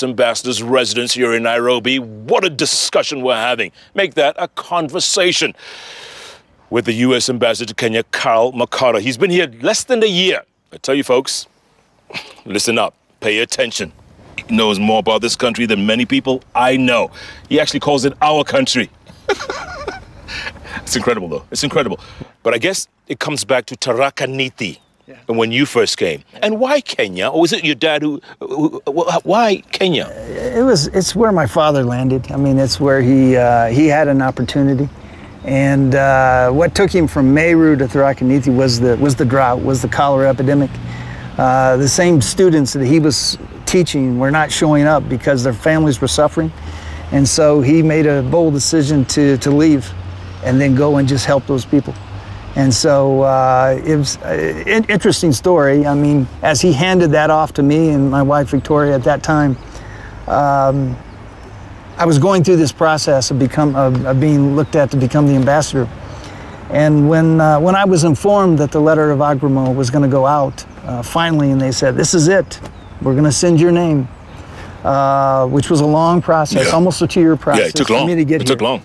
Ambassador's residence here in Nairobi. What a discussion we're having. Make that a conversation with the U.S. Ambassador to Kenya, McCarter. He's been here less than a year. I tell you folks, listen up, pay attention. He knows more about this country than many people I know. He actually calls it our country. It's incredible though, it's incredible. But I guess it comes back to Tharaka Nithi. Yeah. And when you first came, and why Kenya? Or was it your dad why Kenya? It's where my father landed. I mean, it's where he had an opportunity, and what took him from Meru to Tharaka Nithi was the drought, was the cholera epidemic. The same students that he was teaching were not showing up because their families were suffering, and so he made a bold decision to leave, and then go and just help those people. And so it was an interesting story. I mean, as he handed that off to me and my wife Victoria at that time, I was going through this process of being looked at to become the ambassador. And when I was informed that the letter of agremo was going to go out, finally, and they said, "This is it. We're going to send your name," which was a long process, yeah. Almost a 2-year process. Yeah, it took long. For me to get here. It took long.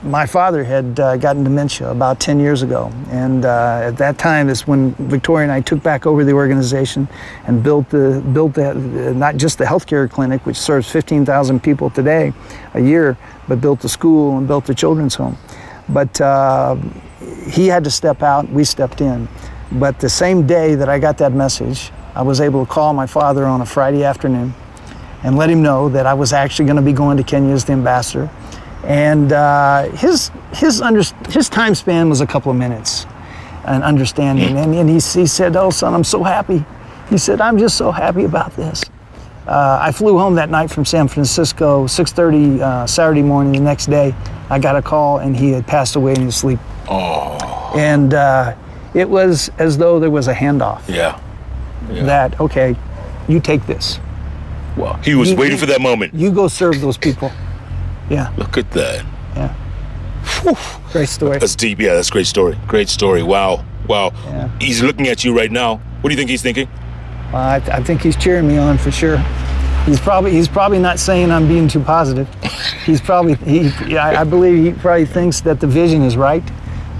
My father had gotten dementia about 10 years ago, and at that time is when Victoria and I took back over the organization and built not just the healthcare clinic, which serves 15,000 people today a year, but built the school and built the children's home. But he had to step out, we stepped in. But the same day that I got that message, I was able to call my father on a Friday afternoon and let him know that I was actually going to be going to Kenya as the ambassador. And his time span was a couple of minutes, and understanding. And he said, "Oh, son, I'm so happy." He said, "I'm just so happy about this." I flew home that night from San Francisco, 6:30 Saturday morning. The next day, I got a call, and he had passed away in his sleep. Oh. And it was as though there was a handoff. Yeah. That, okay, you take this. Wow. He was waiting for that moment. You go serve those people. Yeah. Look at that. Yeah. Whew. Great story. That's deep. Yeah, that's a great story. Great story. Wow. Wow. Yeah. He's looking at you right now. What do you think he's thinking? I think he's cheering me on for sure. He's probably not saying I'm being too positive. I believe he probably thinks that the vision is right,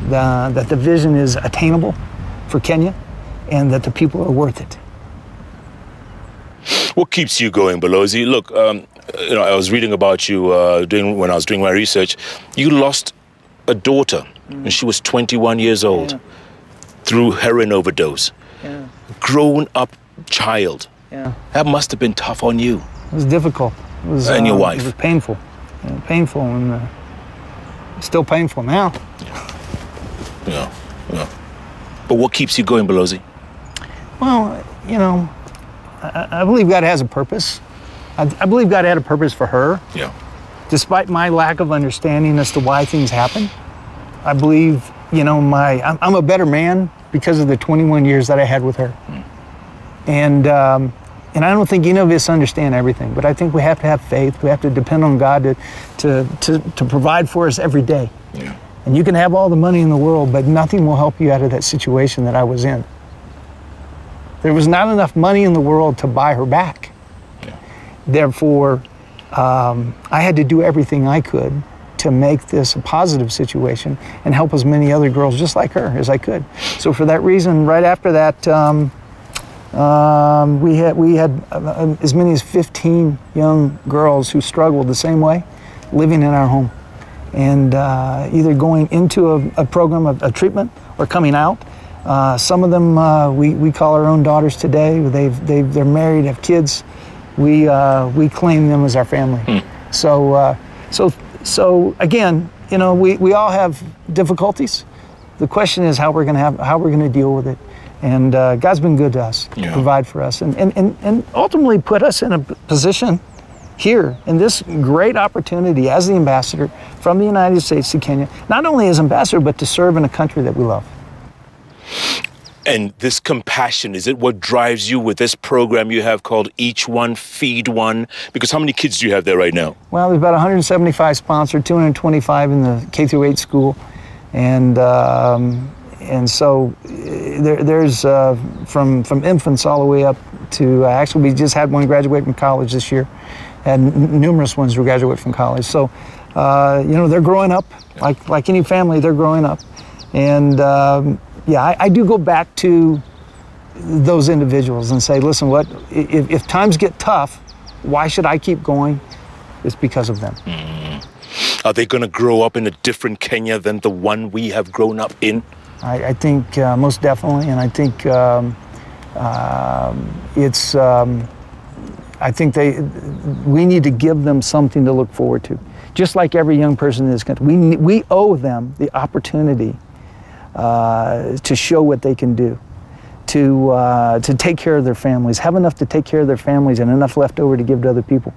that the vision is attainable for Kenya, and that the people are worth it. What keeps you going, Balozi? Look, I was reading about you when I was doing my research. You lost a daughter, and she was 21 years old, yeah. Through heroin overdose. Yeah. Grown-up child. Yeah. That must have been tough on you. It was difficult. It was, and your wife. It was painful. Painful, and still painful now. Yeah. But what keeps you going, Balozi? Well, I believe God has a purpose. I believe God had a purpose for her. Yeah. Despite my lack of understanding as to why things happen, I believe, I'm a better man because of the 21 years that I had with her. And I don't think any of us understand everything, but I think we have to have faith. We have to depend on God to provide for us every day. Yeah. And you can have all the money in the world, but nothing will help you out of that situation that I was in. There was not enough money in the world to buy her back. Yeah. Therefore, I had to do everything I could to make this a positive situation and help as many other girls just like her as I could. So for that reason, right after that, we had as many as 15 young girls who struggled the same way, living in our home, and either going into a program of treatment or coming out. Some of them we call our own daughters today. They're married, have kids. We claim them as our family. So again, we all have difficulties. The question is how we're going to deal with it. And God's been good to us, to provide for us, and ultimately put us in a position here in this great opportunity as the ambassador from the United States to Kenya, not only as ambassador, but to serve in a country that we love. And this compassion, is it what drives you with this program you have called Each One, Feed One? Because how many kids do you have there right now? Well, there's about 175 sponsored, 225 in the K-8 school. And so there's from infants all the way up to actually, we just had one graduate from college this year, and numerous ones who graduate from college. So, you know, they're growing up, like any family, they're growing up. And yeah, I do go back to those individuals and say, listen, what if times get tough, why should I keep going? It's because of them. Are they going to grow up in a different Kenya than the one we have grown up in? I think most definitely, and I think I think we need to give them something to look forward to. Just like every young person in this country, we owe them the opportunity to show what they can do, to take care of their families, have enough to take care of their families and enough left over to give to other people.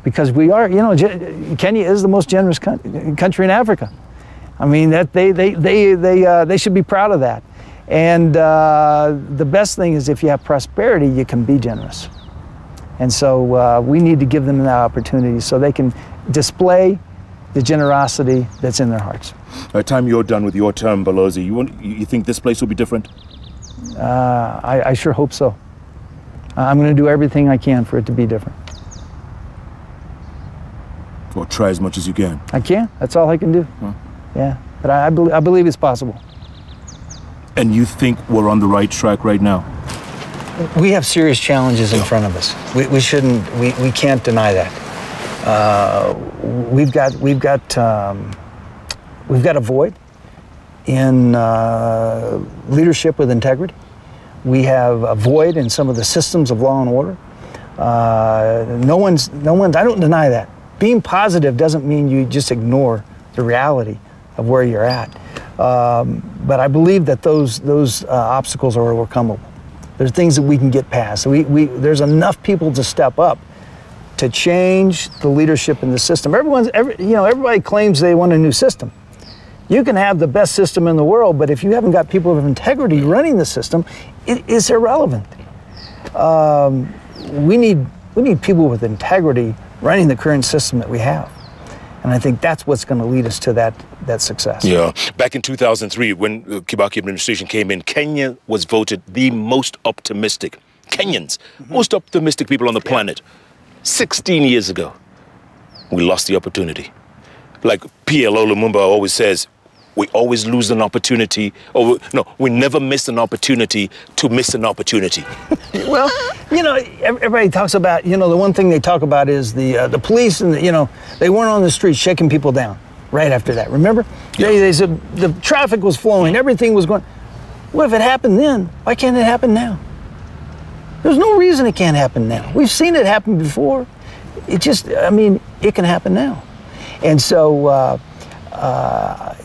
Because we are, you know, Kenya is the most generous country in Africa. I mean, that they should be proud of that. And the best thing is if you have prosperity, you can be generous. And so we need to give them that opportunity so they can display the generosity that's in their hearts. By the time you're done with your term, Balozi, you think this place will be different? I sure hope so. I'm going to do everything I can for it to be different. Or try as much as you can. I can. That's all I can do. Huh? Yeah, but I believe it's possible. And you think we're on the right track right now? We have serious challenges in front of us. We can't deny that. We've got a void in leadership with integrity. We have a void in some of the systems of law and order. No one's. I don't deny that. Being positive doesn't mean you just ignore the reality of where you're at. But I believe that those obstacles are overcomable. There's things that we can get past. There's enough people to step up to change the leadership in the system. Everybody claims they want a new system. You can have the best system in the world, but if you haven't got people of integrity running the system, it is irrelevant. We need people with integrity running the current system that we have. And I think that's what's going to lead us to that success. Yeah. Back in 2003, when the Kibaki administration came in, Kenya was voted the most optimistic, Kenyans, most optimistic people on the planet. 16 years ago, we lost the opportunity. Like PLO Lumumba always says, we always lose an opportunity, or no, we never miss an opportunity to miss an opportunity. Well, you know, everybody talks about, you know, the one thing they talk about is the police and, you know, they weren't on the street shaking people down right after that, remember? Yeah. They said the traffic was flowing, everything was going. Well, if it happened then, why can't it happen now? There's no reason it can't happen now. We've seen it happen before. It just, I mean, it can happen now. And so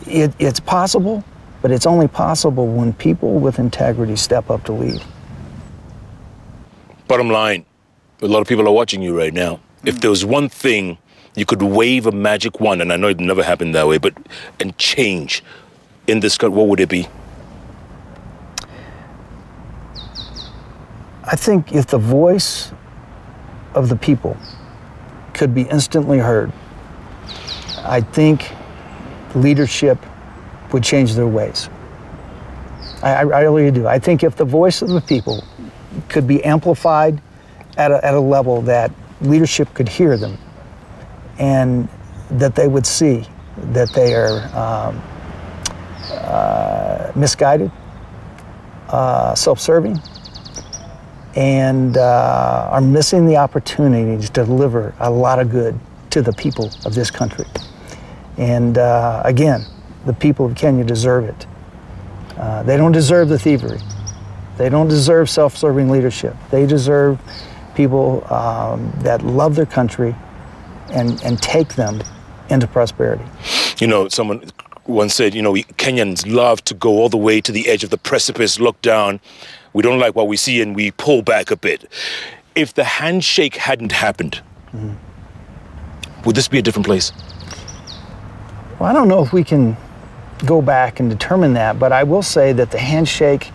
it's possible, but it's only possible when people with integrity step up to lead. Bottom line, a lot of people are watching you right now. If there was one thing you could wave a magic wand, and I know it never happened that way, but and change in this country, what would it be? I think if the voice of the people could be instantly heard, I think leadership would change their ways. I really do. I think if the voice of the people could be amplified at a level that leadership could hear them, and that they would see that they are misguided, self-serving, and are missing the opportunity to deliver a lot of good to the people of this country. And again, the people of Kenya deserve it. They don't deserve the thievery. They don't deserve self-serving leadership. They deserve people that love their country and take them into prosperity. You know, someone once said, you know, Kenyans love to go all the way to the edge of the precipice, look down. We don't like what we see and we pull back a bit. If the handshake hadn't happened, would this be a different place? Well, I don't know if we can go back and determine that, but I will say that the handshake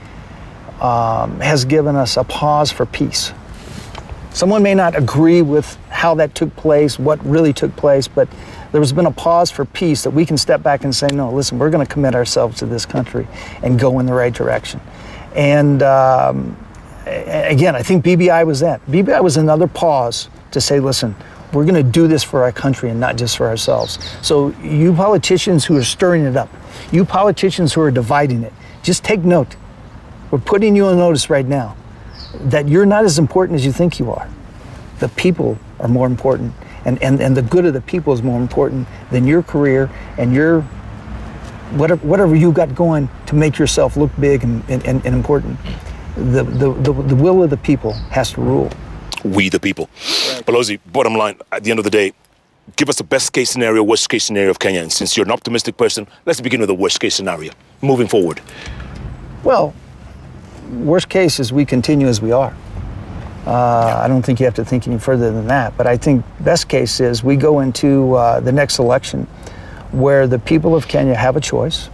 has given us a pause for peace. Someone may not agree with how that took place, what really took place, but there's been a pause for peace that we can step back and say, no, listen, we're going to commit ourselves to this country and go in the right direction. And again, I think BBI was that. BBI was another pause to say, listen, we're going to do this for our country and not just for ourselves. So you politicians who are stirring it up, you politicians who are dividing it, just take note. We're putting you on notice right now that you're not as important as you think you are. The people are more important, and the good of the people is more important than your career and your whatever you got going to make yourself look big and important. The will of the people has to rule. We the people. Right. Balozi, bottom line, at the end of the day, give us the best case scenario, worst case scenario of Kenya. And since you're an optimistic person, let's begin with the worst case scenario, moving forward. Well, worst case is we continue as we are. I don't think you have to think any further than that. But I think best case is we go into the next election where the people of Kenya have a choice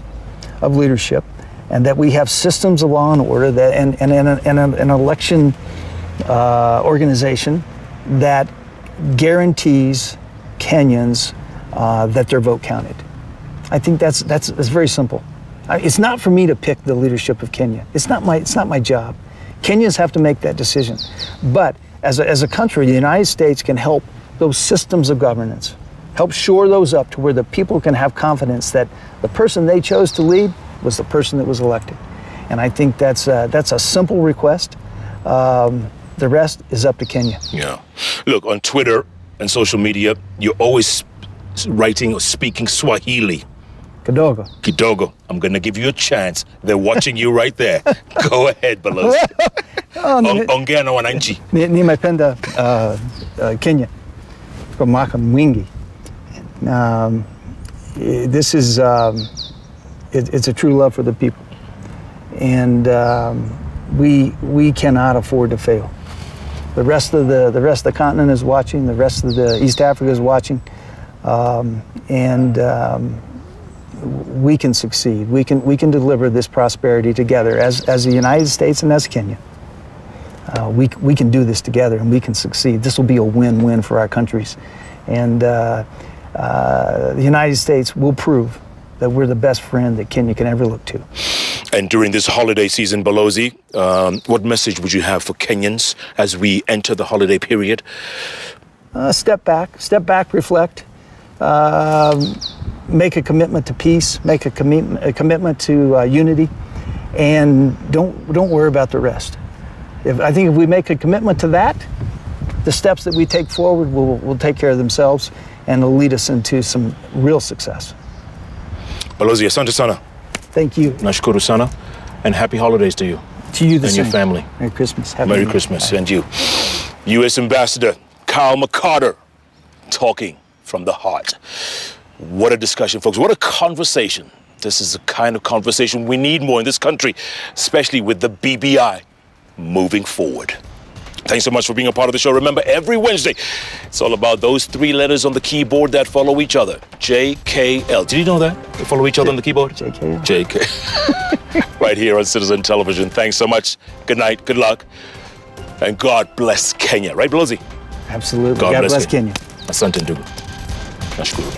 of leadership, and that we have systems of law and order that, and an election organization that guarantees Kenyans that their vote counted. I think that's very simple. It's not for me to pick the leadership of Kenya. It's not my job. Kenyans have to make that decision. But as a country, the United States can help those systems of governance, help shore those up to where the people can have confidence that the person they chose to lead was the person that was elected. And I think that's a simple request. The rest is up to Kenya. Yeah. Look, on Twitter and social media, you're always writing or speaking Swahili. Kidogo. Kidogo. I'm going to give you a chance. They're watching you right there. Go ahead, Balozi. Ongea na wananchi. Nimependa Kenya kwa mwaka mwingi. This is it's a true love for the people, and we cannot afford to fail. The rest of the continent is watching. The rest of the East Africa is watching, and we can succeed. We can deliver this prosperity together as the United States and as Kenya. We can do this together, and we can succeed. This will be a win-win for our countries, and the United States will prove that we're the best friend that Kenya can ever look to. And during this holiday season, Balozi, what message would you have for Kenyans as we enter the holiday period? Step back, reflect, make a commitment to peace, make a commitment to unity, and don't worry about the rest. I think if we make a commitment to that, the steps that we take forward will take care of themselves, and will lead us into some real success. Balozi, asante sana. Thank you. Nashukuru sana, and happy holidays to you. To you the and same. your family. Merry Christmas. Merry Christmas, and you. U.S. Ambassador Kyle McCarter, talking from the heart. What a discussion, folks. What a conversation. This is the kind of conversation we need more in this country, especially with the BBI moving forward. Thanks so much for being a part of the show. Remember, every Wednesday, it's all about those three letters on the keyboard that follow each other. JKL. Did you know that? They follow each other on the keyboard? JKL. JK. Right here on Citizen Television. Thanks so much. Good night. Good luck. And God bless Kenya. Right, Balozi? Absolutely. God bless Kenya. Asante ndugu. Nashukuru.